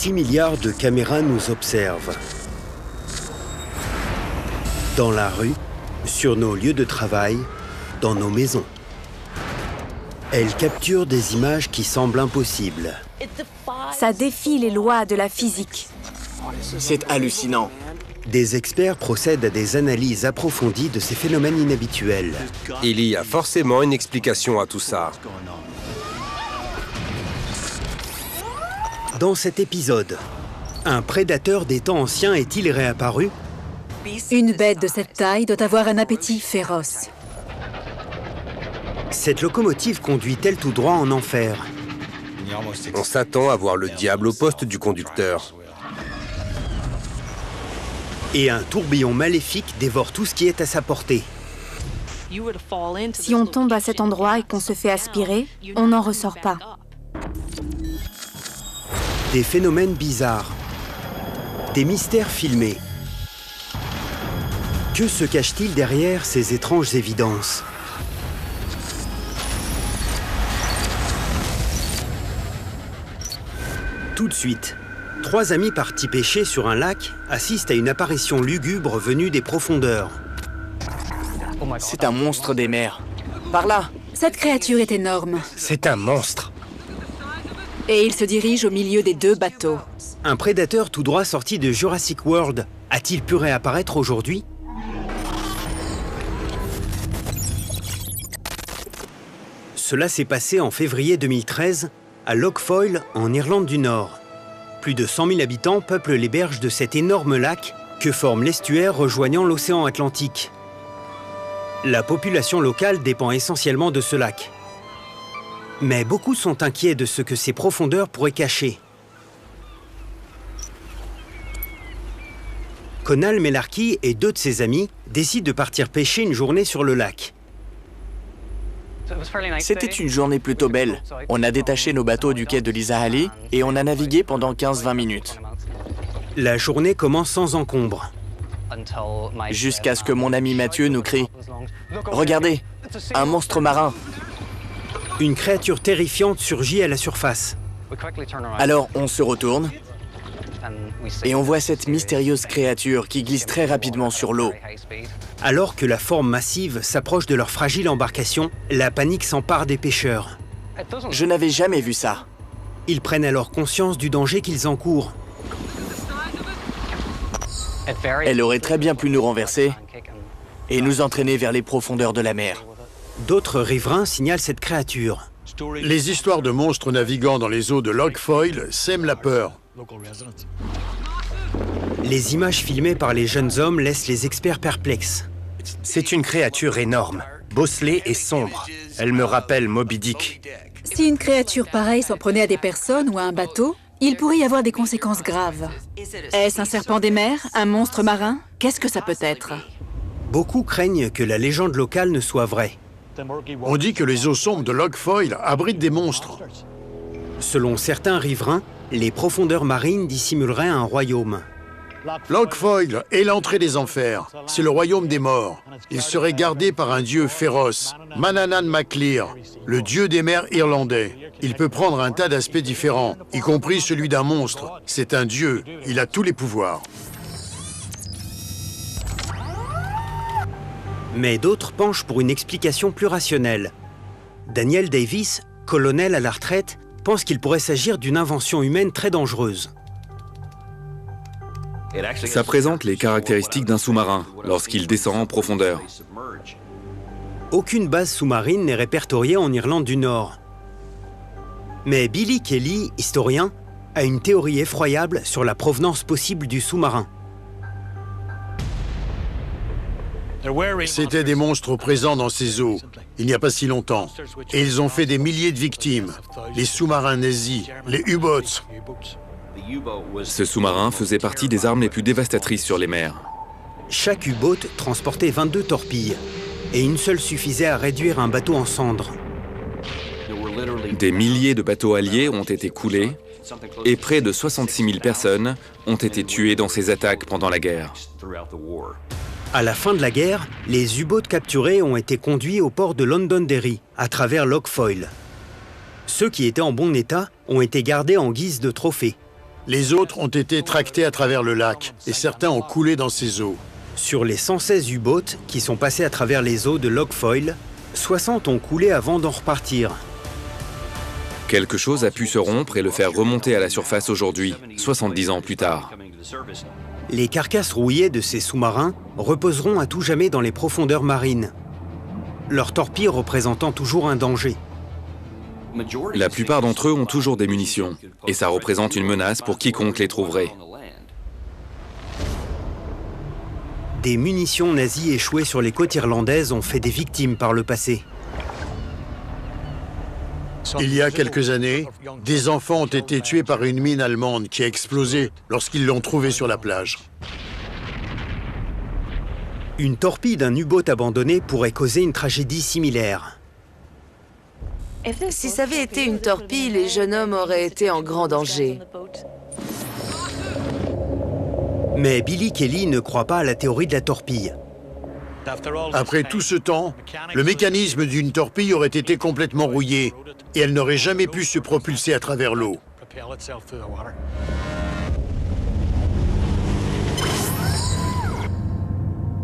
6 milliards de caméras nous observent. Dans la rue, sur nos lieux de travail, dans nos maisons. Elles capturent des images qui semblent impossibles. Ça défie les lois de la physique. C'est hallucinant. Des experts procèdent à des analyses approfondies de ces phénomènes inhabituels. Il y a forcément une explication à tout ça. Dans cet épisode, un prédateur des temps anciens est-il réapparu? Une bête de cette taille doit avoir un appétit féroce. Cette locomotive conduit-elle tout droit en enfer? On s'attend à voir le diable au poste du conducteur. Et un tourbillon maléfique dévore tout ce qui est à sa portée. Si on tombe à cet endroit et qu'on se fait aspirer, on n'en ressort pas. Des phénomènes bizarres. Des mystères filmés. Que se cache-t-il derrière ces étranges évidences? Tout de suite, 3 amis partis pêcher sur un lac assistent à une apparition lugubre venue des profondeurs. C'est un monstre des mers. Par là! Cette créature est énorme. C'est un monstre. Et il se dirige au milieu des 2 bateaux. Un prédateur tout droit sorti de Jurassic World a-t-il pu réapparaître aujourd'hui? Cela s'est passé en février 2013 à Lough Foyle, en Irlande du Nord. Plus de 100 000 habitants peuplent les berges de cet énorme lac que forme l'estuaire rejoignant l'océan Atlantique. La population locale dépend essentiellement de ce lac. Mais beaucoup sont inquiets de ce que ces profondeurs pourraient cacher. Conal Melarkey et 2 de ses amis décident de partir pêcher une journée sur le lac. C'était une journée plutôt belle. On a détaché nos bateaux du quai de l'Isahali et on a navigué pendant 15-20 minutes. La journée commence sans encombre. Jusqu'à ce que mon ami Mathieu nous crie « Regardez, un monstre marin !» Une créature terrifiante surgit à la surface. Alors on se retourne et on voit cette mystérieuse créature qui glisse très rapidement sur l'eau. Alors que la forme massive s'approche de leur fragile embarcation, la panique s'empare des pêcheurs. Je n'avais jamais vu ça. Ils prennent alors conscience du danger qu'ils encourent. Elle aurait très bien pu nous renverser et nous entraîner vers les profondeurs de la mer. D'autres riverains signalent cette créature. Les histoires de monstres naviguant dans les eaux de Lough Foyle sèment la peur. Les images filmées par les jeunes hommes laissent les experts perplexes. C'est une créature énorme, bosselée et sombre. Elle me rappelle Moby Dick. Si une créature pareille s'en prenait à des personnes ou à un bateau, il pourrait y avoir des conséquences graves. Est-ce un serpent des mers? Un monstre marin? Qu'est-ce que ça peut être? Beaucoup craignent que la légende locale ne soit vraie. On dit que les eaux sombres de Lough Foyle abritent des monstres. Selon certains riverains, les profondeurs marines dissimuleraient un royaume. Lough Foyle est l'entrée des enfers. C'est le royaume des morts. Il serait gardé par un dieu féroce, Manannán mac Lir, le dieu des mers irlandais. Il peut prendre un tas d'aspects différents, y compris celui d'un monstre. C'est un dieu. Il a tous les pouvoirs. Mais d'autres penchent pour une explication plus rationnelle. Daniel Davis, colonel à la retraite, pense qu'il pourrait s'agir d'une invention humaine très dangereuse. Ça présente les caractéristiques d'un sous-marin lorsqu'il descend en profondeur. Aucune base sous-marine n'est répertoriée en Irlande du Nord. Mais Billy Kelly, historien, a une théorie effroyable sur la provenance possible du sous-marin. C'étaient des monstres présents dans ces eaux, il n'y a pas si longtemps. Et ils ont fait des milliers de victimes. Les sous-marins nazis, les U-boats. Ce sous-marin faisait partie des armes les plus dévastatrices sur les mers. Chaque U-boat transportait 22 torpilles, et une seule suffisait à réduire un bateau en cendres. Des milliers de bateaux alliés ont été coulés et près de 66 000 personnes ont été tuées dans ces attaques pendant la guerre. À la fin de la guerre, les U-boats capturés ont été conduits au port de Londonderry, à travers Lough Foyle. Ceux qui étaient en bon état ont été gardés en guise de trophée. Les autres ont été tractés à travers le lac et certains ont coulé dans ces eaux. Sur les 116 U-boats qui sont passés à travers les eaux de Loch Foyle, 60 ont coulé avant d'en repartir. Quelque chose a pu se rompre et le faire remonter à la surface aujourd'hui, 70 ans plus tard. Les carcasses rouillées de ces sous-marins reposeront à tout jamais dans les profondeurs marines, leurs torpilles représentant toujours un danger. La plupart d'entre eux ont toujours des munitions, et ça représente une menace pour quiconque les trouverait. Des munitions nazies échouées sur les côtes irlandaises ont fait des victimes par le passé. Il y a quelques années, des enfants ont été tués par une mine allemande qui a explosé lorsqu'ils l'ont trouvée sur la plage. Une torpille d'un U-boat abandonné pourrait causer une tragédie similaire. Si ça avait été une torpille, les jeunes hommes auraient été en grand danger. Mais Billy Kelly ne croit pas à la théorie de la torpille. Après tout ce temps, le mécanisme d'une torpille aurait été complètement rouillé et elle n'aurait jamais pu se propulser à travers l'eau.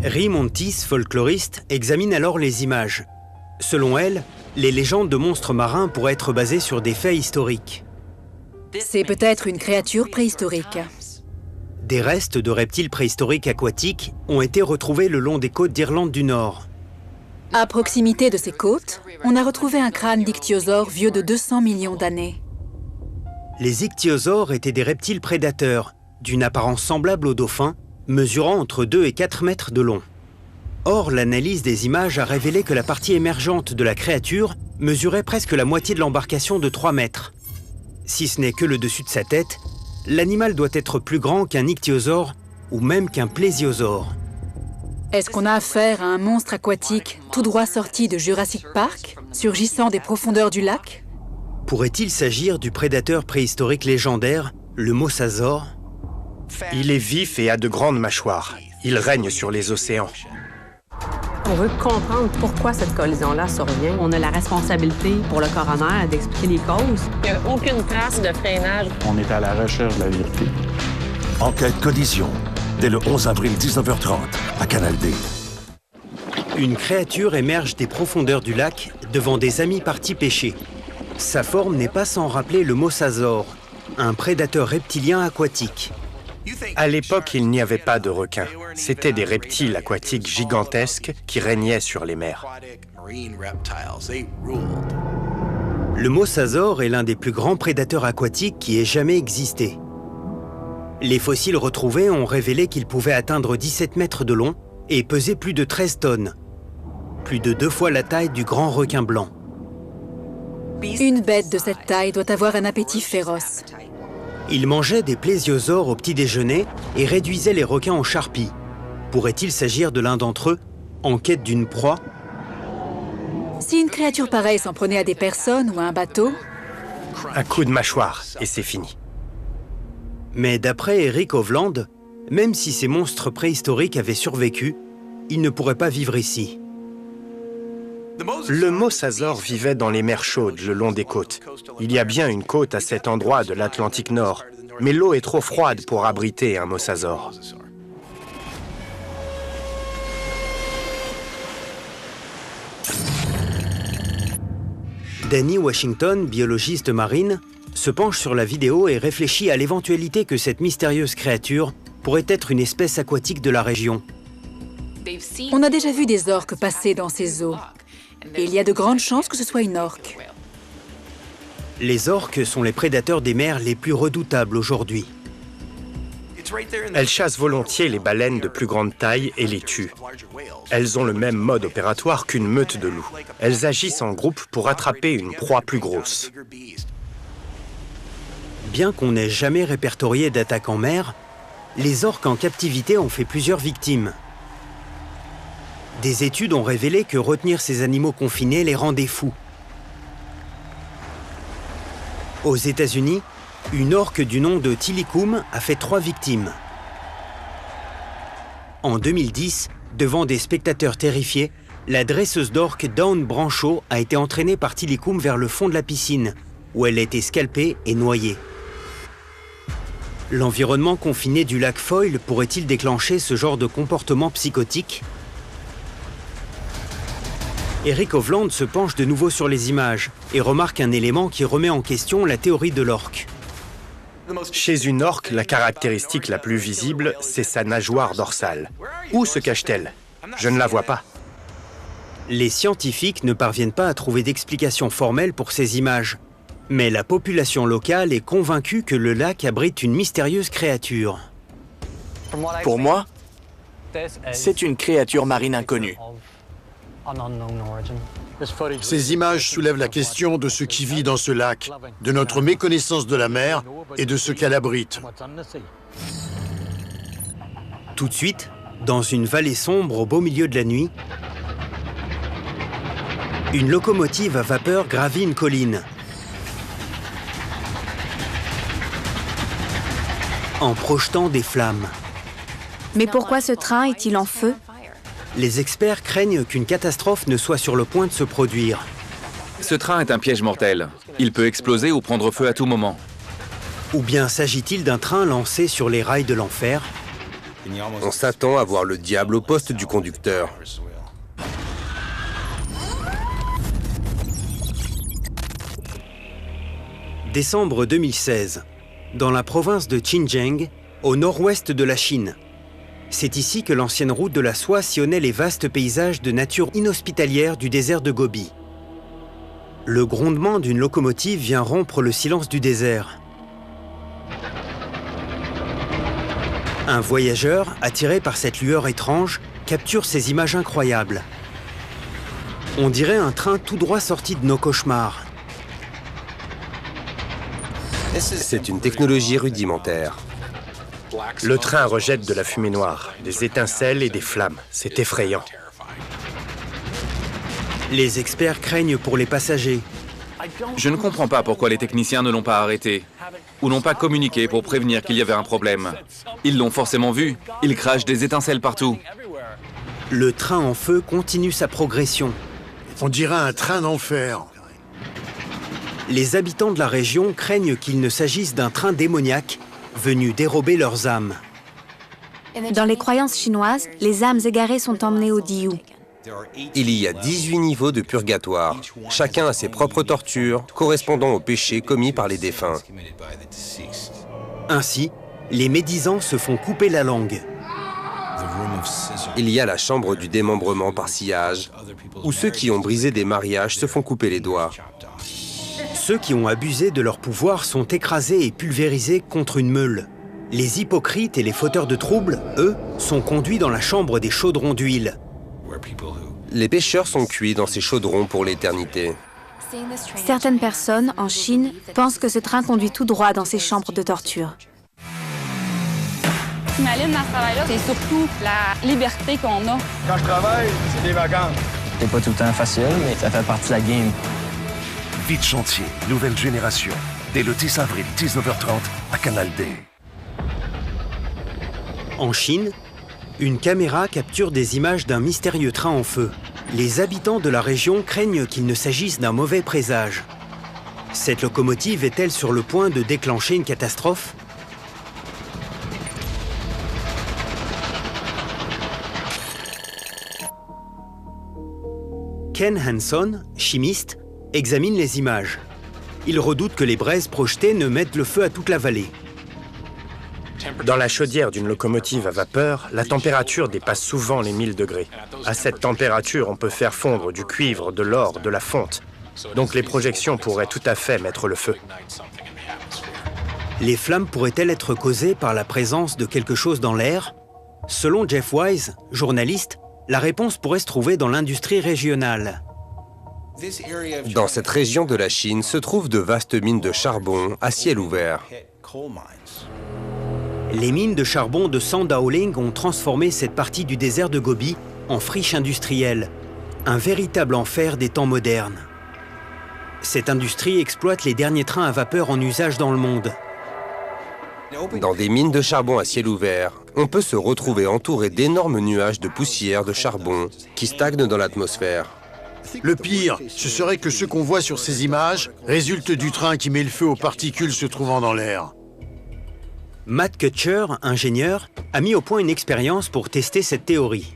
Rhea Montis, folkloriste, examine alors les images. Selon elle, les légendes de monstres marins pourraient être basées sur des faits historiques. C'est peut-être une créature préhistorique. Des restes de reptiles préhistoriques aquatiques ont été retrouvés le long des côtes d'Irlande du Nord. À proximité de ces côtes, on a retrouvé un crâne d'ichthyosaure vieux de 200 millions d'années. Les ichthyosaures étaient des reptiles prédateurs, d'une apparence semblable aux dauphins, mesurant entre 2 et 4 mètres de long. Or, l'analyse des images a révélé que la partie émergente de la créature mesurait presque la moitié de l'embarcation de 3 mètres. Si ce n'est que le dessus de sa tête, l'animal doit être plus grand qu'un ichthyosaure ou même qu'un plésiosaure. Est-ce qu'on a affaire à un monstre aquatique tout droit sorti de Jurassic Park, surgissant des profondeurs du lac? Pourrait-il s'agir du prédateur préhistorique légendaire, le mosasaure? Il est vif et a de grandes mâchoires. Il règne sur les océans. On veut comprendre pourquoi cette collision-là survient. On a la responsabilité pour le coroner d'expliquer les causes. Il n'y a aucune trace de freinage. On est à la recherche de la vérité. Enquête collision, dès le 11 avril 19h30, à Canal D. Une créature émerge des profondeurs du lac devant des amis partis pêcher. Sa forme n'est pas sans rappeler le mosasaure, un prédateur reptilien aquatique. À l'époque, il n'y avait pas de requins. C'étaient des reptiles aquatiques gigantesques qui régnaient sur les mers. Le mosasaure est l'un des plus grands prédateurs aquatiques qui ait jamais existé. Les fossiles retrouvés ont révélé qu'il pouvait atteindre 17 mètres de long et peser plus de 13 tonnes. Plus de 2 fois la taille du grand requin blanc. Une bête de cette taille doit avoir un appétit féroce. Il mangeait des plésiosaures au petit déjeuner et réduisait les requins en charpie. Pourrait-il s'agir de l'un d'entre eux, en quête d'une proie? Si une créature pareille s'en prenait à des personnes ou à un bateau... Un coup de mâchoire, et c'est fini. Mais d'après Eric Hovland, même si ces monstres préhistoriques avaient survécu, ils ne pourraient pas vivre ici. Le mosasaure vivait dans les mers chaudes le long des côtes. Il y a bien une côte à cet endroit de l'Atlantique Nord, mais l'eau est trop froide pour abriter un mosasaure. Danny Washington, biologiste marine, se penche sur la vidéo et réfléchit à l'éventualité que cette mystérieuse créature pourrait être une espèce aquatique de la région. On a déjà vu des orques passer dans ces eaux. Et il y a de grandes chances que ce soit une orque. Les orques sont les prédateurs des mers les plus redoutables aujourd'hui. Elles chassent volontiers les baleines de plus grande taille et les tuent. Elles ont le même mode opératoire qu'une meute de loups. Elles agissent en groupe pour attraper une proie plus grosse. Bien qu'on n'ait jamais répertorié d'attaque en mer, les orques en captivité ont fait plusieurs victimes. Des études ont révélé que retenir ces animaux confinés les rendait fous. Aux États-Unis, une orque du nom de Tilikum a fait 3 victimes. En 2010, devant des spectateurs terrifiés, la dresseuse d'orques Dawn Brancho a été entraînée par Tilikum vers le fond de la piscine, où elle a été scalpée et noyée. L'environnement confiné du lac Foyle pourrait-il déclencher ce genre de comportement psychotique? Eric Hovland se penche de nouveau sur les images et remarque un élément qui remet en question la théorie de l'orque. Chez une orque, la caractéristique la plus visible, c'est sa nageoire dorsale. Où se cache-t-elle? Je ne la vois pas. Les scientifiques ne parviennent pas à trouver d'explication formelle pour ces images. Mais la population locale est convaincue que le lac abrite une mystérieuse créature. Pour moi, c'est une créature marine inconnue. Ces images soulèvent la question de ce qui vit dans ce lac, de notre méconnaissance de la mer et de ce qu'elle abrite. Tout de suite, dans une vallée sombre au beau milieu de la nuit, une locomotive à vapeur gravit une colline. En projetant des flammes. Mais pourquoi ce train est-il en feu? Les experts craignent qu'une catastrophe ne soit sur le point de se produire. Ce train est un piège mortel. Il peut exploser ou prendre feu à tout moment. Ou bien s'agit-il d'un train lancé sur les rails de l'enfer? On s'attend à voir le diable au poste du conducteur. Décembre 2016. Dans la province de Xinjiang, au nord-ouest de la Chine. C'est ici que l'ancienne route de la soie sillonnait les vastes paysages de nature inhospitalière du désert de Gobi. Le grondement d'une locomotive vient rompre le silence du désert. Un voyageur, attiré par cette lueur étrange, capture ces images incroyables. On dirait un train tout droit sorti de nos cauchemars. C'est une technologie rudimentaire. Le train rejette de la fumée noire, des étincelles et des flammes. C'est effrayant. Les experts craignent pour les passagers. Je ne comprends pas pourquoi les techniciens ne l'ont pas arrêté ou n'ont pas communiqué pour prévenir qu'il y avait un problème. Ils l'ont forcément vu. Ils crachent des étincelles partout. Le train en feu continue sa progression. On dirait un train d'enfer. Les habitants de la région craignent qu'il ne s'agisse d'un train démoniaque venu dérober leurs âmes. Dans les croyances chinoises, les âmes égarées sont emmenées au Diyu. Il y a 18 niveaux de purgatoire. Chacun a ses propres tortures, correspondant aux péchés commis par les défunts. Ainsi, les médisants se font couper la langue. Il y a la chambre du démembrement par sciage, où ceux qui ont brisé des mariages se font couper les doigts. Ceux qui ont abusé de leur pouvoir sont écrasés et pulvérisés contre une meule. Les hypocrites et les fauteurs de troubles, eux, sont conduits dans la chambre des chaudrons d'huile. Les pécheurs sont cuits dans ces chaudrons pour l'éternité. Certaines personnes, en Chine, pensent que ce train conduit tout droit dans ces chambres de torture. Ce qui m'allume dans ce travail-là, c'est surtout la liberté qu'on a. Quand je travaille, c'est des vacances. C'est pas tout le temps facile, mais ça fait partie de la game. Vie de chantier, nouvelle génération. Dès le 10 avril, 19h30, à Canal D. En Chine, une caméra capture des images d'un mystérieux train en feu. Les habitants de la région craignent qu'il ne s'agisse d'un mauvais présage. Cette locomotive est-elle sur le point de déclencher une catastrophe? Ken Hanson, chimiste, examine les images. Il redoute que les braises projetées ne mettent le feu à toute la vallée. Dans la chaudière d'une locomotive à vapeur, la température dépasse souvent les 1000 degrés. À cette température, on peut faire fondre du cuivre, de l'or, de la fonte. Donc les projections pourraient tout à fait mettre le feu. Les flammes pourraient-elles être causées par la présence de quelque chose dans l'air? Selon Jeff Wise, journaliste, la réponse pourrait se trouver dans l'industrie régionale. Dans cette région de la Chine se trouvent de vastes mines de charbon à ciel ouvert. Les mines de charbon de Sandaoling ont transformé cette partie du désert de Gobi en friche industrielle, un véritable enfer des temps modernes. Cette industrie exploite les derniers trains à vapeur en usage dans le monde. Dans des mines de charbon à ciel ouvert, on peut se retrouver entouré d'énormes nuages de poussière de charbon qui stagnent dans l'atmosphère. Le pire, ce serait que ce qu'on voit sur ces images résulte du train qui met le feu aux particules se trouvant dans l'air. Matt Kutcher, ingénieur, a mis au point une expérience pour tester cette théorie.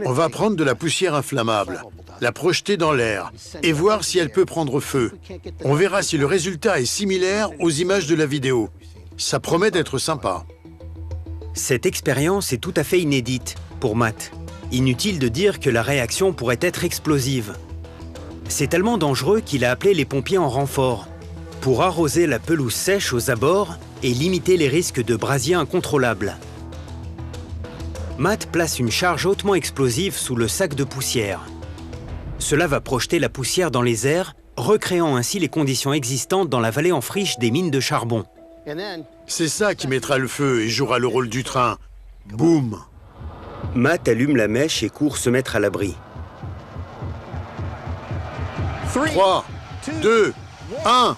On va prendre de la poussière inflammable, la projeter dans l'air et voir si elle peut prendre feu. On verra si le résultat est similaire aux images de la vidéo. Ça promet d'être sympa. Cette expérience est tout à fait inédite pour Matt. Inutile de dire que la réaction pourrait être explosive. C'est tellement dangereux qu'il a appelé les pompiers en renfort pour arroser la pelouse sèche aux abords et limiter les risques de brasiers incontrôlables. Matt place une charge hautement explosive sous le sac de poussière. Cela va projeter la poussière dans les airs, recréant ainsi les conditions existantes dans la vallée en friche des mines de charbon. C'est ça qui mettra le feu et jouera le rôle du train. Boum! Matt allume la mèche et court se mettre à l'abri. 3, 2, 1...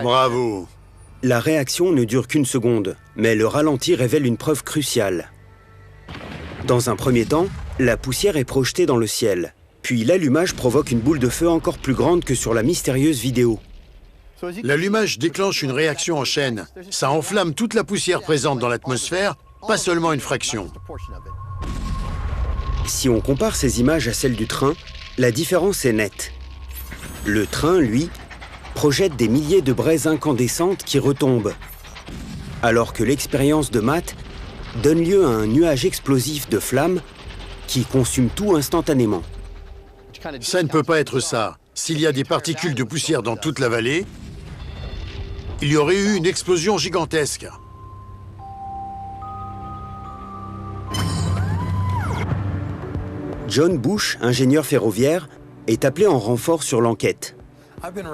Bravo! La réaction ne dure qu'une seconde, mais le ralenti révèle une preuve cruciale. Dans un premier temps, la poussière est projetée dans le ciel. Puis l'allumage provoque une boule de feu encore plus grande que sur la mystérieuse vidéo. L'allumage déclenche une réaction en chaîne. Ça enflamme toute la poussière présente dans l'atmosphère, pas seulement une fraction. Si on compare ces images à celles du train, la différence est nette. Le train, lui, projette des milliers de braises incandescentes qui retombent, alors que l'expérience de Matt donne lieu à un nuage explosif de flammes qui consume tout instantanément. Ça ne peut pas être ça. S'il y a des particules de poussière dans toute la vallée, il y aurait eu une explosion gigantesque. John Bush, ingénieur ferroviaire, est appelé en renfort sur l'enquête.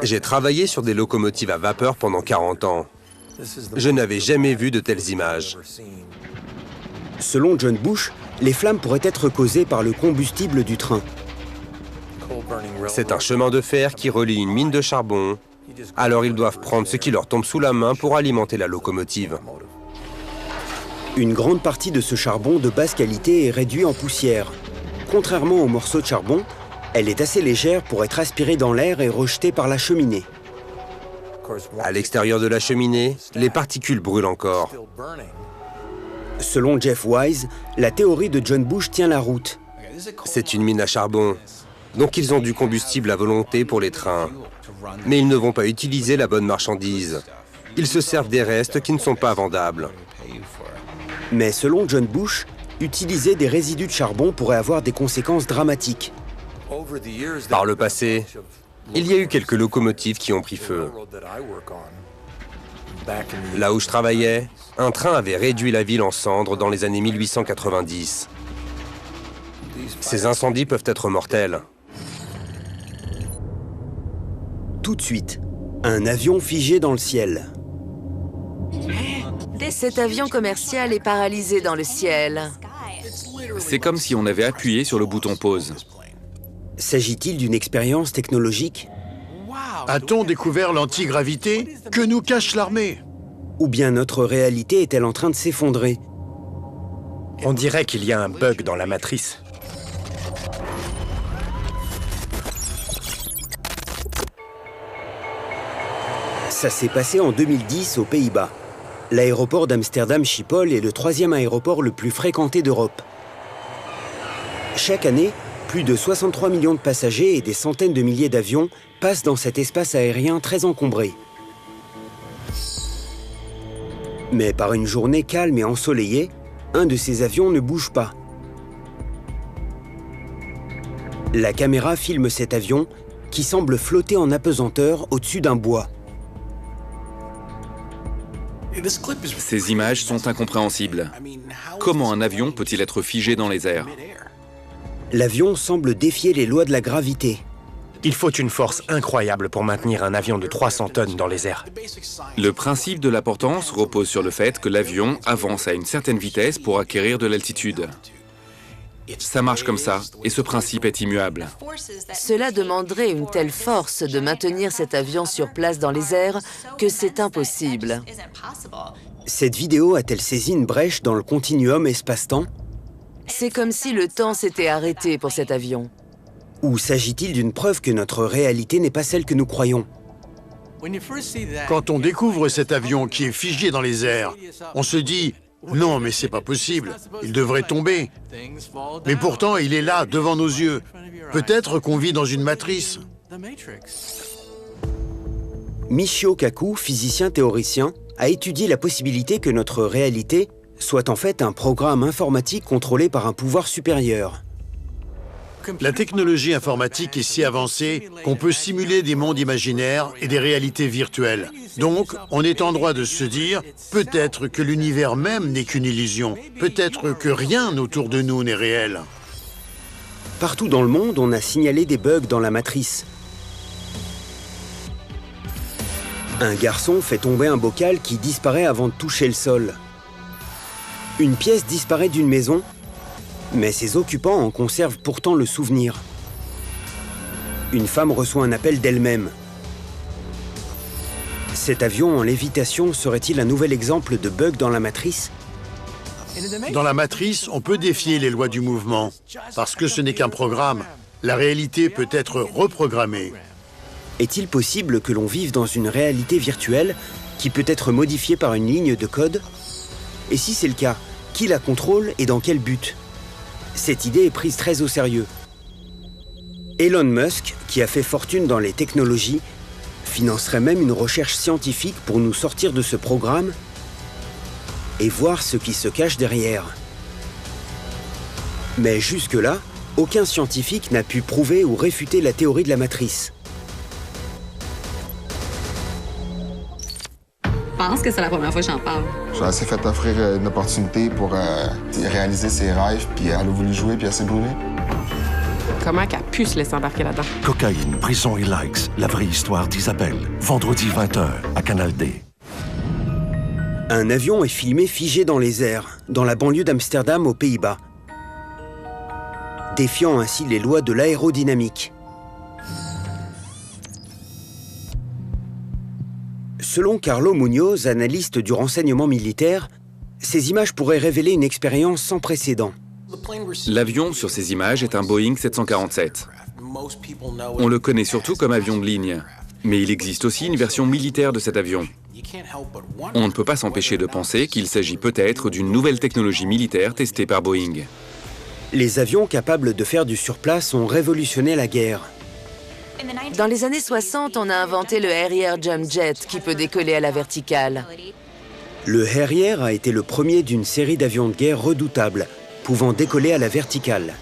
J'ai travaillé sur des locomotives à vapeur pendant 40 ans. Je n'avais jamais vu de telles images. Selon John Bush, les flammes pourraient être causées par le combustible du train. C'est un chemin de fer qui relie une mine de charbon. Alors ils doivent prendre ce qui leur tombe sous la main pour alimenter la locomotive. Une grande partie de ce charbon de basse qualité est réduit en poussière. Contrairement aux morceaux de charbon, elle est assez légère pour être aspirée dans l'air et rejetée par la cheminée. À l'extérieur de la cheminée, les particules brûlent encore. Selon Jeff Wise, la théorie de John Bush tient la route. C'est une mine à charbon, donc ils ont du combustible à volonté pour les trains. Mais ils ne vont pas utiliser la bonne marchandise. Ils se servent des restes qui ne sont pas vendables. Mais selon John Bush, utiliser des résidus de charbon pourrait avoir des conséquences dramatiques. Par le passé, il y a eu quelques locomotives qui ont pris feu. Là où je travaillais, un train avait réduit la ville en cendres dans les années 1890. Ces incendies peuvent être mortels. Tout de suite, un avion figé dans le ciel. Cet avion commercial est paralysé dans le ciel. C'est comme si on avait appuyé sur le bouton pause. S'agit-il d'une expérience technologique? A-t-on découvert l'antigravité? Que nous cache l'armée? Ou bien notre réalité est-elle en train de s'effondrer? On dirait qu'il y a un bug dans la matrice. Ça s'est passé en 2010 aux Pays-Bas. L'aéroport d'Amsterdam Schiphol est le 3e aéroport le plus fréquenté d'Europe. Chaque année, plus de 63 millions de passagers et des centaines de milliers d'avions passent dans cet espace aérien très encombré. Mais par une journée calme et ensoleillée, un de ces avions ne bouge pas. La caméra filme cet avion qui semble flotter en apesanteur au-dessus d'un bois. Ces images sont incompréhensibles. Comment un avion peut-il être figé dans les airs? L'avion semble défier les lois de la gravité. Il faut une force incroyable pour maintenir un avion de 300 tonnes dans les airs. Le principe de la portance repose sur le fait que l'avion avance à une certaine vitesse pour acquérir de l'altitude. Ça marche comme ça, et ce principe est immuable. Cela demanderait une telle force de maintenir cet avion sur place dans les airs que c'est impossible. Cette vidéo a-t-elle saisi une brèche dans le continuum espace-temps? C'est comme si le temps s'était arrêté pour cet avion. Ou s'agit-il d'une preuve que notre réalité n'est pas celle que nous croyons? Quand on découvre cet avion qui est figé dans les airs, on se dit « Non, mais c'est pas possible, il devrait tomber. » Mais pourtant, il est là, devant nos yeux. Peut-être qu'on vit dans une matrice. Michio Kaku, physicien théoricien, a étudié la possibilité que notre réalité soit en fait un programme informatique contrôlé par un pouvoir supérieur. La technologie informatique est si avancée qu'on peut simuler des mondes imaginaires et des réalités virtuelles. Donc, on est en droit de se dire, peut-être que l'univers même n'est qu'une illusion. Peut-être que rien autour de nous n'est réel. Partout dans le monde, on a signalé des bugs dans la matrice. Un garçon fait tomber un bocal qui disparaît avant de toucher le sol. Une pièce disparaît d'une maison, mais ses occupants en conservent pourtant le souvenir. Une femme reçoit un appel d'elle-même. Cet avion en lévitation serait-il un nouvel exemple de bug dans la matrice? Dans la matrice, on peut défier les lois du mouvement, parce que ce n'est qu'un programme. La réalité peut être reprogrammée. Est-il possible que l'on vive dans une réalité virtuelle qui peut être modifiée par une ligne de code? Et si c'est le cas, qui la contrôle et dans quel but? Cette idée est prise très au sérieux. Elon Musk, qui a fait fortune dans les technologies, financerait même une recherche scientifique pour nous sortir de ce programme et voir ce qui se cache derrière. Mais jusque-là, aucun scientifique n'a pu prouver ou réfuter la théorie de la matrice. Je pense que c'est la première fois que j'en parle. Elle s'est fait offrir une opportunité pour réaliser ses rêves, puis elle a voulu jouer, puis elle s'est brûlée. Comment qu'elle a pu se laisser embarquer là-dedans? Cocaïne, prison et likes, la vraie histoire d'Isabelle. Vendredi 20h à Canal D. Un avion est filmé figé dans les airs, dans la banlieue d'Amsterdam aux Pays-Bas, défiant ainsi les lois de l'aérodynamique. Selon Carlo Munoz, analyste du renseignement militaire, ces images pourraient révéler une expérience sans précédent. L'avion sur ces images est un Boeing 747. On le connaît surtout comme avion de ligne, mais il existe aussi une version militaire de cet avion. On ne peut pas s'empêcher de penser qu'il s'agit peut-être d'une nouvelle technologie militaire testée par Boeing. Les avions capables de faire du surplace ont révolutionné la guerre. Dans les années 60, on a inventé le Harrier Jump Jet qui peut décoller à la verticale. Le Harrier a été le premier d'une série d'avions de guerre redoutables, pouvant décoller à la verticale.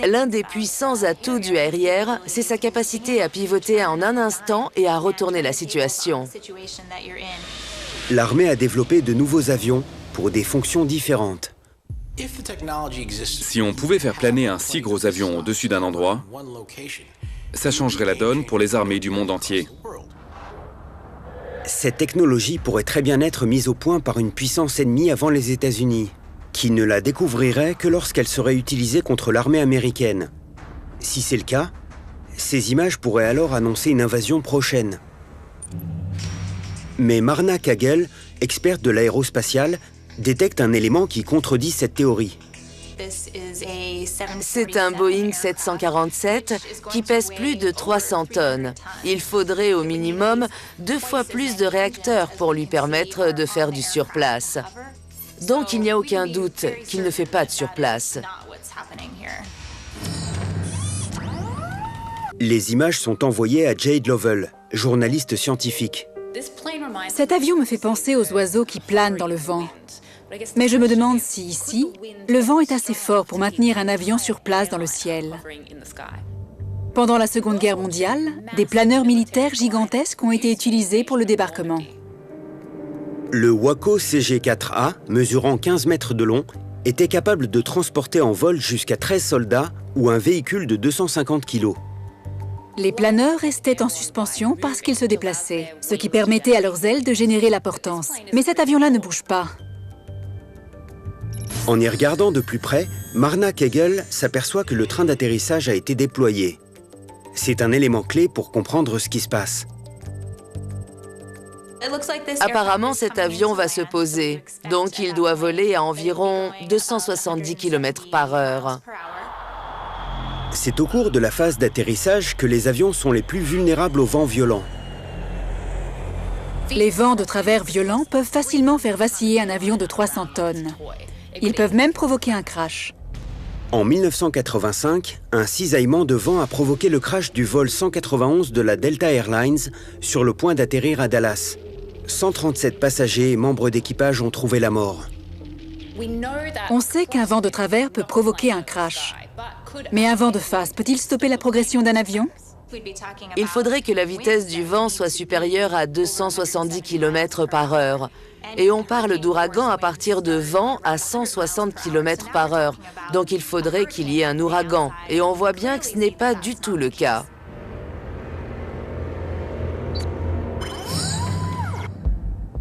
L'un des puissants atouts du Harrier, c'est sa capacité à pivoter en un instant et à retourner la situation. L'armée a développé de nouveaux avions pour des fonctions différentes. Si on pouvait faire planer un si gros avion au-dessus d'un endroit, ça changerait la donne pour les armées du monde entier. Cette technologie pourrait très bien être mise au point par une puissance ennemie avant les États-Unis, qui ne la découvrirait que lorsqu'elle serait utilisée contre l'armée américaine. Si c'est le cas, ces images pourraient alors annoncer une invasion prochaine. Mais Marna Kagel, experte de l'aérospatiale, détecte un élément qui contredit cette théorie. C'est un Boeing 747 qui pèse plus de 300 tonnes. Il faudrait au minimum 2 fois plus de réacteurs pour lui permettre de faire du surplace. Donc il n'y a aucun doute qu'il ne fait pas de surplace. Les images sont envoyées à Jade Lovell, journaliste scientifique. Cet avion me fait penser aux oiseaux qui planent dans le vent. Mais je me demande si ici, le vent est assez fort pour maintenir un avion sur place dans le ciel. Pendant la Seconde Guerre mondiale, des planeurs militaires gigantesques ont été utilisés pour le débarquement. Le Waco CG-4A, mesurant 15 mètres de long, était capable de transporter en vol jusqu'à 13 soldats ou un véhicule de 250 kg. Les planeurs restaient en suspension parce qu'ils se déplaçaient, ce qui permettait à leurs ailes de générer la portance. Mais cet avion-là ne bouge pas. En y regardant de plus près, Marna Kagel s'aperçoit que le train d'atterrissage a été déployé. C'est un élément clé pour comprendre ce qui se passe. Apparemment, cet avion va se poser, donc il doit voler à environ 270 km/h. C'est au cours de la phase d'atterrissage que les avions sont les plus vulnérables aux vents violents. Les vents de travers violents peuvent facilement faire vaciller un avion de 300 tonnes. Ils peuvent même provoquer un crash. En 1985, un cisaillement de vent a provoqué le crash du vol 191 de la Delta Airlines sur le point d'atterrir à Dallas. 137 passagers et membres d'équipage ont trouvé la mort. On sait qu'un vent de travers peut provoquer un crash. Mais un vent de face peut-il stopper la progression d'un avion? Il faudrait que la vitesse du vent soit supérieure à 270 km/h. Et on parle d'ouragan à partir de vents à 160 km/h. Donc il faudrait qu'il y ait un ouragan. Et on voit bien que ce n'est pas du tout le cas.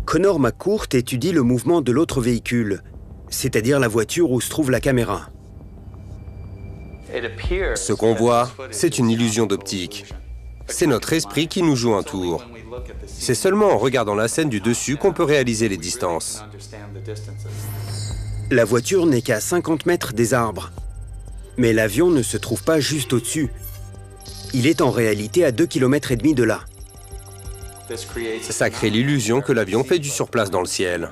Connor McCourt étudie le mouvement de l'autre véhicule, c'est-à-dire la voiture où se trouve la caméra. Ce qu'on voit, c'est une illusion d'optique. C'est notre esprit qui nous joue un tour. C'est seulement en regardant la scène du dessus qu'on peut réaliser les distances. La voiture n'est qu'à 50 mètres des arbres. Mais l'avion ne se trouve pas juste au-dessus. Il est en réalité à 2,5 km de là. Ça crée l'illusion que l'avion fait du surplace dans le ciel.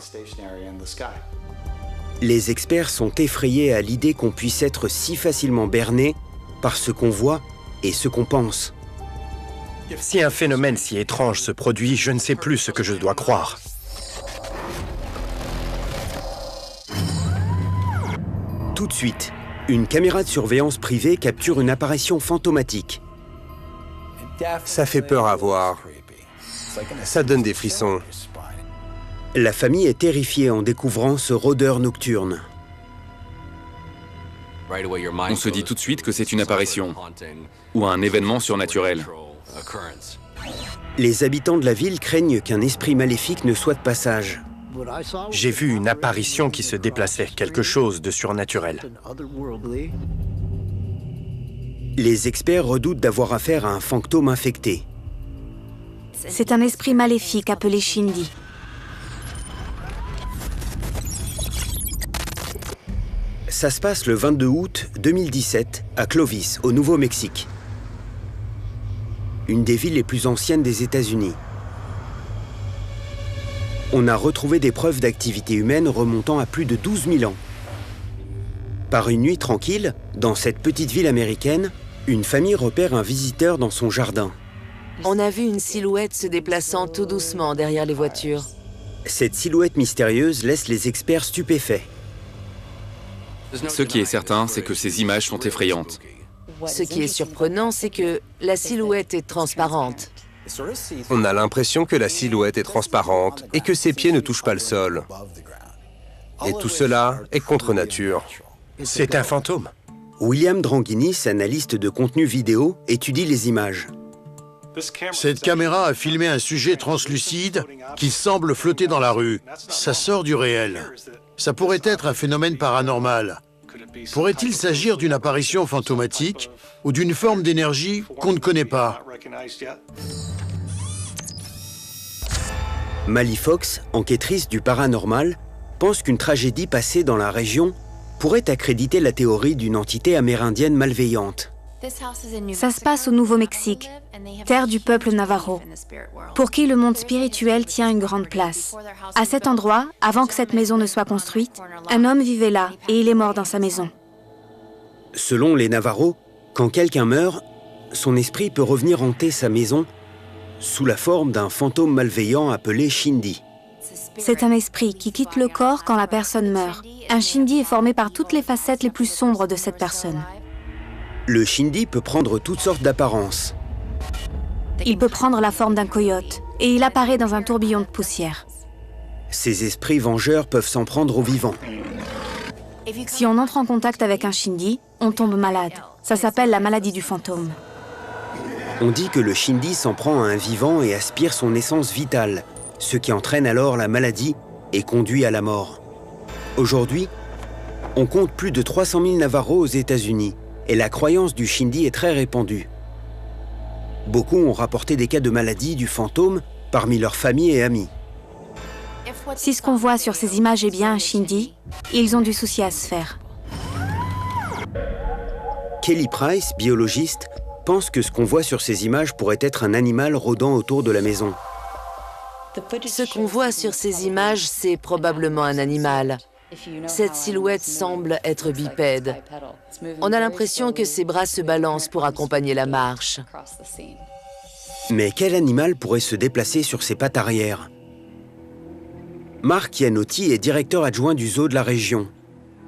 Les experts sont effrayés à l'idée qu'on puisse être si facilement berné par ce qu'on voit et ce qu'on pense. Si un phénomène si étrange se produit, je ne sais plus ce que je dois croire. Tout de suite, une caméra de surveillance privée capture une apparition fantomatique. Ça fait peur à voir. Ça donne des frissons. La famille est terrifiée en découvrant ce rôdeur nocturne. On se dit tout de suite que c'est une apparition ou un événement surnaturel. Les habitants de la ville craignent qu'un esprit maléfique ne soit de passage. J'ai vu une apparition qui se déplaçait, quelque chose de surnaturel. Les experts redoutent d'avoir affaire à un fantôme infecté. C'est un esprit maléfique appelé Shindy. Ça se passe le 22 août 2017 à Clovis, au Nouveau-Mexique. Une des villes les plus anciennes des États-Unis. On a retrouvé des preuves d'activité humaine remontant à plus de 12 000 ans. Par une nuit tranquille, dans cette petite ville américaine, une famille repère un visiteur dans son jardin. On a vu une silhouette se déplaçant tout doucement derrière les voitures. Cette silhouette mystérieuse laisse les experts stupéfaits. Ce qui est certain, c'est que ces images sont effrayantes. Ce qui est surprenant, c'est que la silhouette est transparente. On a l'impression que la silhouette est transparente et que ses pieds ne touchent pas le sol. Et tout cela est contre nature. C'est un fantôme. William Dranginis, analyste de contenu vidéo, étudie les images. Cette caméra a filmé un sujet translucide qui semble flotter dans la rue. Ça sort du réel. Ça pourrait être un phénomène paranormal. Pourrait-il s'agir d'une apparition fantomatique ou d'une forme d'énergie qu'on ne connaît pas? Mally Fox, enquêtrice du paranormal, pense qu'une tragédie passée dans la région pourrait accréditer la théorie d'une entité amérindienne malveillante. Ça se passe au Nouveau-Mexique, terre du peuple Navajo, pour qui le monde spirituel tient une grande place. À cet endroit, avant que cette maison ne soit construite, un homme vivait là et il est mort dans sa maison. Selon les Navajos, quand quelqu'un meurt, son esprit peut revenir hanter sa maison sous la forme d'un fantôme malveillant appelé Shindy. C'est un esprit qui quitte le corps quand la personne meurt. Un Shindy est formé par toutes les facettes les plus sombres de cette personne. Le Shindy peut prendre toutes sortes d'apparences. Il peut prendre la forme d'un coyote et il apparaît dans un tourbillon de poussière. Ces esprits vengeurs peuvent s'en prendre aux vivants. Si on entre en contact avec un Shindy, on tombe malade. Ça s'appelle la maladie du fantôme. On dit que le Shindy s'en prend à un vivant et aspire son essence vitale, ce qui entraîne alors la maladie et conduit à la mort. Aujourd'hui, on compte plus de 300 000 Navajos aux États-Unis et la croyance du Shindy est très répandue. Beaucoup ont rapporté des cas de maladie du fantôme parmi leurs familles et amis. Si ce qu'on voit sur ces images est bien un shindy, ils ont du souci à se faire. Kelly Price, biologiste, pense que ce qu'on voit sur ces images pourrait être un animal rôdant autour de la maison. Ce qu'on voit sur ces images, c'est probablement un animal. Cette silhouette semble être bipède. On a l'impression que ses bras se balancent pour accompagner la marche. Mais quel animal pourrait se déplacer sur ses pattes arrière? Mark Iannotti est directeur adjoint du zoo de la région.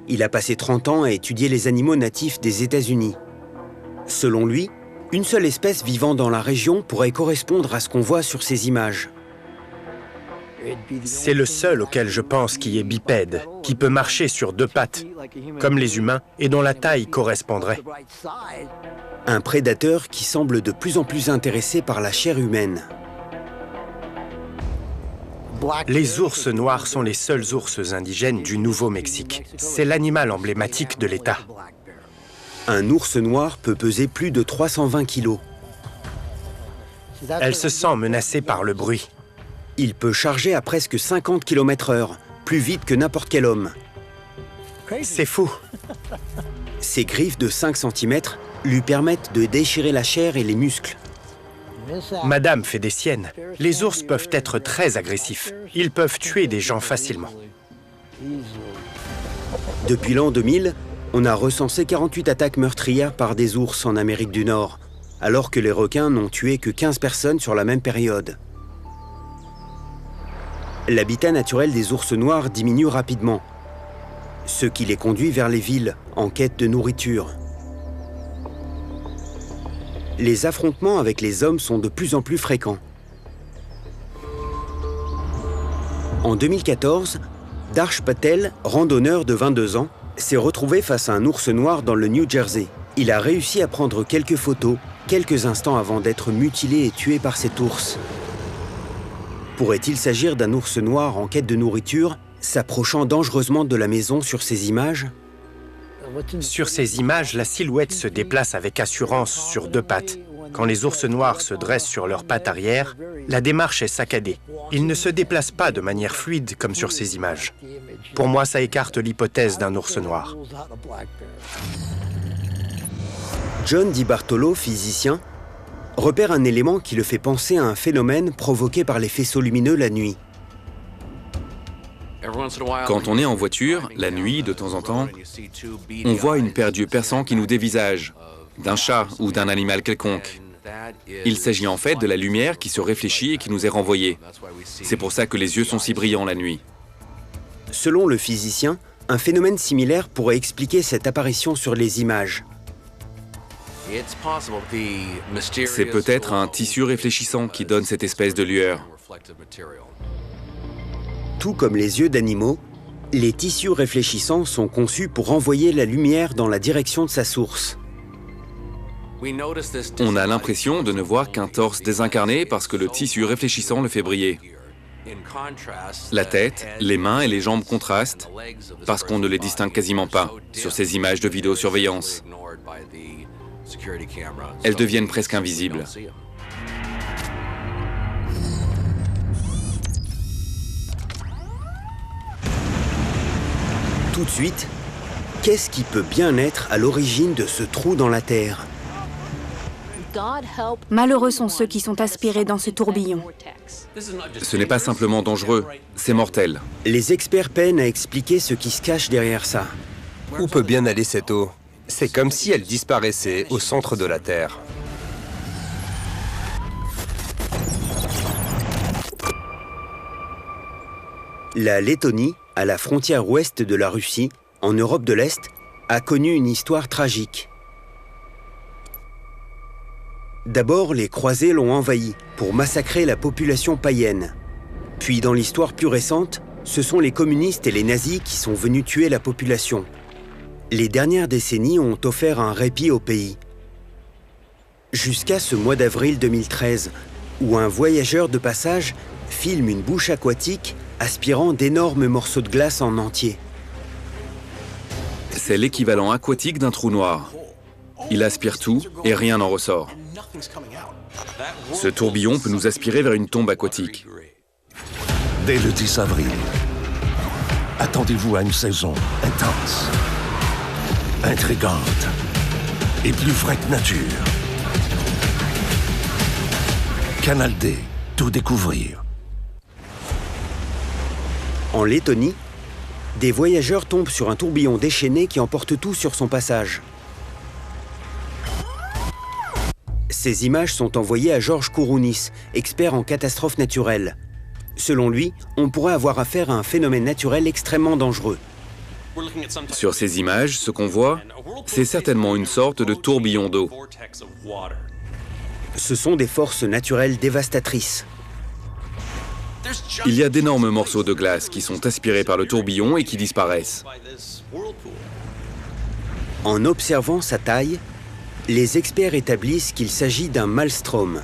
Il a passé 30 ans à étudier les animaux natifs des États-Unis. Selon lui, une seule espèce vivant dans la région pourrait correspondre à ce qu'on voit sur ces images. C'est le seul auquel je pense qui est bipède, qui peut marcher sur 2 pattes, comme les humains, et dont la taille correspondrait. Un prédateur qui semble de plus en plus intéressé par la chair humaine. Les ours noirs sont les seuls ours indigènes du Nouveau-Mexique. C'est l'animal emblématique de l'État. Un ours noir peut peser plus de 320 kilos. Elle se sent menacée par le bruit. Il peut charger à presque 50 km/h, plus vite que n'importe quel homme. C'est fou. Ses griffes de 5 cm lui permettent de déchirer la chair et les muscles. Madame fait des siennes. Les ours peuvent être très agressifs. Ils peuvent tuer des gens facilement. Depuis l'an 2000, on a recensé 48 attaques meurtrières par des ours en Amérique du Nord, alors que les requins n'ont tué que 15 personnes sur la même période. L'habitat naturel des ours noirs diminue rapidement, ce qui les conduit vers les villes en quête de nourriture. Les affrontements avec les hommes sont de plus en plus fréquents. En 2014, Darsh Patel, randonneur de 22 ans, s'est retrouvé face à un ours noir dans le New Jersey. Il a réussi à prendre quelques photos, quelques instants avant d'être mutilé et tué par cet ours. Pourrait-il s'agir d'un ours noir en quête de nourriture, s'approchant dangereusement de la maison sur ces images? Sur ces images, la silhouette se déplace avec assurance sur 2 pattes. Quand les ours noirs se dressent sur leurs pattes arrière, la démarche est saccadée. Ils ne se déplacent pas de manière fluide comme sur ces images. Pour moi, ça écarte l'hypothèse d'un ours noir. John DiBartolo, physicien, repère un élément qui le fait penser à un phénomène provoqué par les faisceaux lumineux la nuit. Quand on est en voiture, la nuit, de temps en temps, on voit une paire d'yeux perçants qui nous dévisagent, d'un chat ou d'un animal quelconque. Il s'agit en fait de la lumière qui se réfléchit et qui nous est renvoyée. C'est pour ça que les yeux sont si brillants la nuit. Selon le physicien, un phénomène similaire pourrait expliquer cette apparition sur les images. C'est peut-être un tissu réfléchissant qui donne cette espèce de lueur. Tout comme les yeux d'animaux, les tissus réfléchissants sont conçus pour renvoyer la lumière dans la direction de sa source. On a l'impression de ne voir qu'un torse désincarné parce que le tissu réfléchissant le fait briller. La tête, les mains et les jambes contrastent parce qu'on ne les distingue quasiment pas sur ces images de vidéosurveillance. Elles deviennent presque invisibles. Tout de suite, qu'est-ce qui peut bien être à l'origine de ce trou dans la terre? Malheureux sont ceux qui sont aspirés dans ce tourbillon. Ce n'est pas simplement dangereux, c'est mortel. Les experts peinent à expliquer ce qui se cache derrière ça. Où peut bien aller cette eau? C'est comme si elle disparaissait au centre de la Terre. La Lettonie, à la frontière ouest de la Russie, en Europe de l'Est, a connu une histoire tragique. D'abord, les croisés l'ont envahi pour massacrer la population païenne. Puis, dans l'histoire plus récente, ce sont les communistes et les nazis qui sont venus tuer la population. Les dernières décennies ont offert un répit au pays. Jusqu'à ce mois d'avril 2013, où un voyageur de passage filme une bouche aquatique aspirant d'énormes morceaux de glace en entier. C'est l'équivalent aquatique d'un trou noir. Il aspire tout et rien n'en ressort. Ce tourbillon peut nous aspirer vers une tombe aquatique. Dès le 10 avril, attendez-vous à une saison intense, intrigante et plus vraie que nature. Canal D, tout découvrir. En Lettonie, des voyageurs tombent sur un tourbillon déchaîné qui emporte tout sur son passage. Ces images sont envoyées à Georges Kourounis, expert en catastrophes naturelles. Selon lui, on pourrait avoir affaire à un phénomène naturel extrêmement dangereux. Sur ces images, ce qu'on voit, c'est certainement une sorte de tourbillon d'eau. Ce sont des forces naturelles dévastatrices. Il y a d'énormes morceaux de glace qui sont aspirés par le tourbillon et qui disparaissent. En observant sa taille, les experts établissent qu'il s'agit d'un maelstrom.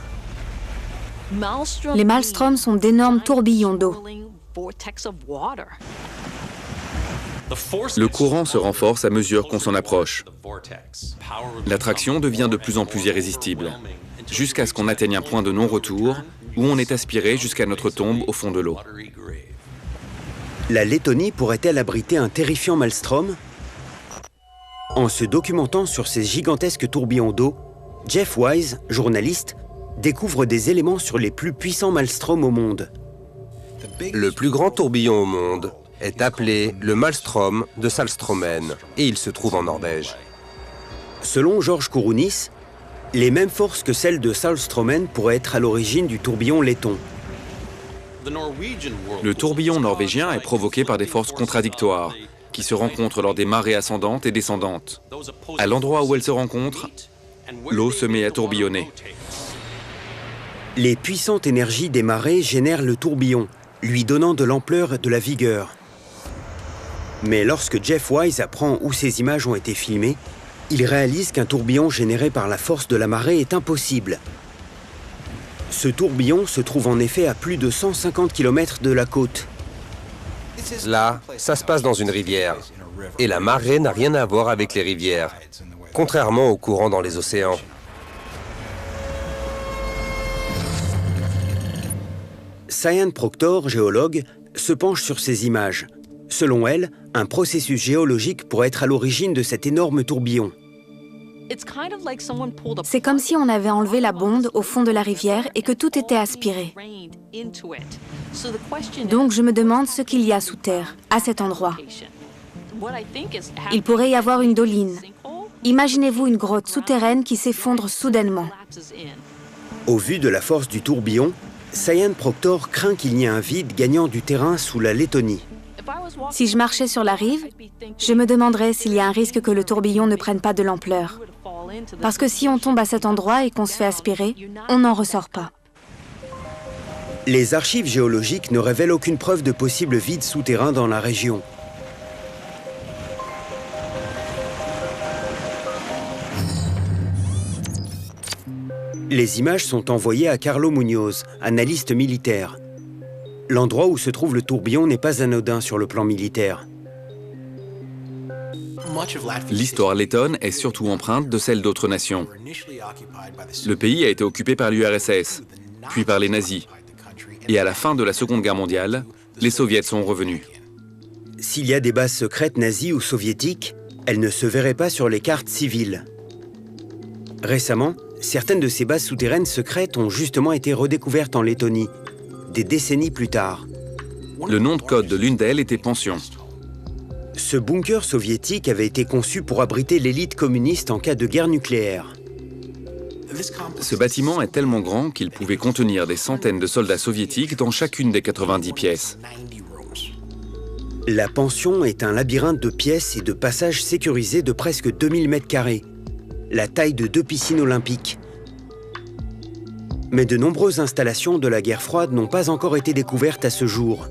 Les maelstroms sont d'énormes tourbillons d'eau. Le courant se renforce à mesure qu'on s'en approche. L'attraction devient de plus en plus irrésistible, jusqu'à ce qu'on atteigne un point de non-retour où on est aspiré jusqu'à notre tombe au fond de l'eau. La Lettonie pourrait-elle abriter un terrifiant maelstrom? En se documentant sur ces gigantesques tourbillons d'eau, Jeff Wise, journaliste, découvre des éléments sur les plus puissants maelstroms au monde. Le plus grand tourbillon au monde est appelé le Maelstrom de Salstromen et il se trouve en Norvège. Selon Georges Kourounis, les mêmes forces que celles de Salstromen pourraient être à l'origine du tourbillon letton. Le tourbillon norvégien est provoqué par des forces contradictoires qui se rencontrent lors des marées ascendantes et descendantes. À l'endroit où elles se rencontrent, l'eau se met à tourbillonner. Les puissantes énergies des marées génèrent le tourbillon, lui donnant de l'ampleur et de la vigueur. Mais lorsque Jeff Wise apprend où ces images ont été filmées, il réalise qu'un tourbillon généré par la force de la marée est impossible. Ce tourbillon se trouve en effet à plus de 150 km de la côte. Là, ça se passe dans une rivière. Et la marée n'a rien à voir avec les rivières, contrairement aux courants dans les océans. Cyan Proctor, géologue, se penche sur ces images. Selon elle, un processus géologique pourrait être à l'origine de cet énorme tourbillon. C'est comme si on avait enlevé la bonde au fond de la rivière et que tout était aspiré. Donc je me demande ce qu'il y a sous terre, à cet endroit. Il pourrait y avoir une doline. Imaginez-vous une grotte souterraine qui s'effondre soudainement. Au vu de la force du tourbillon, Cyan Proctor craint qu'il n'y ait un vide gagnant du terrain sous la Lettonie. Si je marchais sur la rive, je me demanderais s'il y a un risque que le tourbillon ne prenne pas de l'ampleur. Parce que si on tombe à cet endroit et qu'on se fait aspirer, on n'en ressort pas. Les archives géologiques ne révèlent aucune preuve de possible vide souterrain dans la région. Les images sont envoyées à Carlo Munoz, analyste militaire. L'endroit où se trouve le tourbillon n'est pas anodin sur le plan militaire. L'histoire lettonne est surtout empreinte de celle d'autres nations. Le pays a été occupé par l'URSS, puis par les nazis. Et à la fin de la Seconde Guerre mondiale, les soviets sont revenus. S'il y a des bases secrètes nazies ou soviétiques, elles ne se verraient pas sur les cartes civiles. Récemment, certaines de ces bases souterraines secrètes ont justement été redécouvertes en Lettonie, des décennies plus tard. Le nom de code de l'une d'elles était Pension. Ce bunker soviétique avait été conçu pour abriter l'élite communiste en cas de guerre nucléaire. Ce bâtiment est tellement grand qu'il pouvait contenir des centaines de soldats soviétiques dans chacune des 90 pièces. La pension est un labyrinthe de pièces et de passages sécurisés de presque 2000 m², la taille de 2 piscines olympiques. Mais de nombreuses installations de la guerre froide n'ont pas encore été découvertes à ce jour.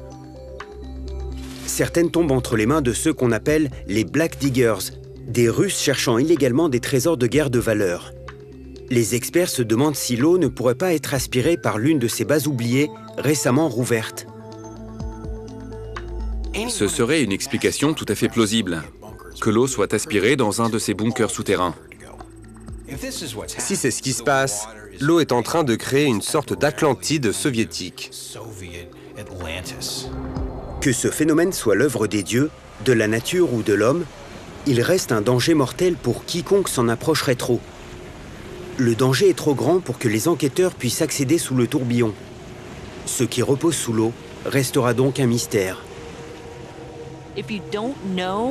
Certaines tombent entre les mains de ceux qu'on appelle les Black Diggers, des Russes cherchant illégalement des trésors de guerre de valeur. Les experts se demandent si l'eau ne pourrait pas être aspirée par l'une de ces bases oubliées, récemment rouvertes. Ce serait une explication tout à fait plausible, que l'eau soit aspirée dans un de ces bunkers souterrains. Si c'est ce qui se passe, l'eau est en train de créer une sorte d'Atlantide soviétique. Que ce phénomène soit l'œuvre des dieux, de la nature ou de l'homme, il reste un danger mortel pour quiconque s'en approcherait trop. Le danger est trop grand pour que les enquêteurs puissent accéder sous le tourbillon. Ce qui repose sous l'eau restera donc un mystère.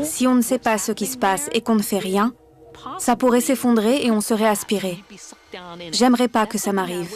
Si on ne sait pas ce qui se passe et qu'on ne fait rien, ça pourrait s'effondrer et on serait aspiré. J'aimerais pas que ça m'arrive.